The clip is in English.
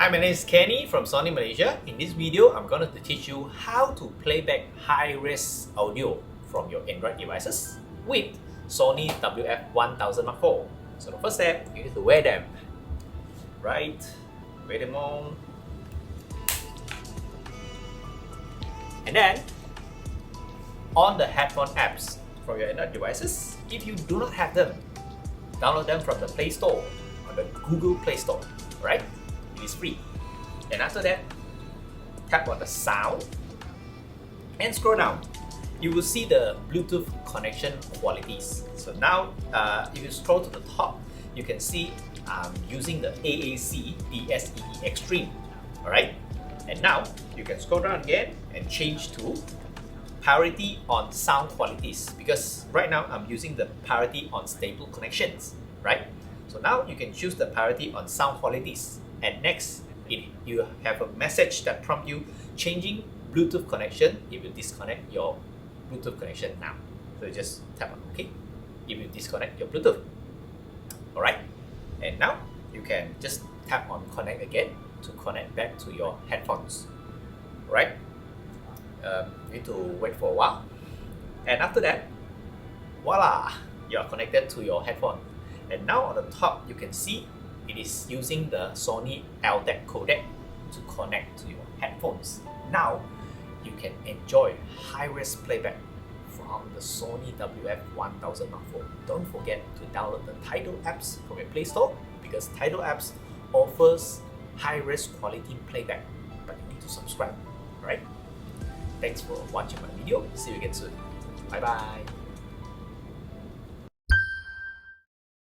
Hi, my name is Kenny from Sony Malaysia. In this video, I'm going to teach you how to play back high-res audio from your Android devices with Sony WF1000XM4. So the first step, you need to wear them. Right? Wear them on. And then, on the headphone apps from your Android devices, if you do not have them, download them from the Play Store or the Google Play Store. Alright? It is free. And after that, tap on the sound and scroll down. You will see the Bluetooth connection qualities. So now, if you scroll to the top, you can see I'm using the AAC DSEE Extreme. Alright? And now, you can scroll down again and change to priority on sound qualities, because right now I'm using the priority on stable connections, right? So now you can choose the priority on sound qualities, and next you have a message that prompts you changing Bluetooth connection if you disconnect your Bluetooth connection now. So you just tap on OK if you disconnect your Bluetooth. Alright, and now you can just tap on connect again to connect back to your headphones. Alright. You need to wait for a while, and after that, voila, you are connected to your headphone. And now on the top you can see it is using the Sony LDAC codec to connect to your headphones. Now you can enjoy high-res playback from the Sony WF1000XM4. Don't forget to download the Tidal apps from your Play Store, because Tidal apps offers high-res quality playback, but you need to subscribe. Alright? Thanks for watching my video. See you again soon. Bye bye.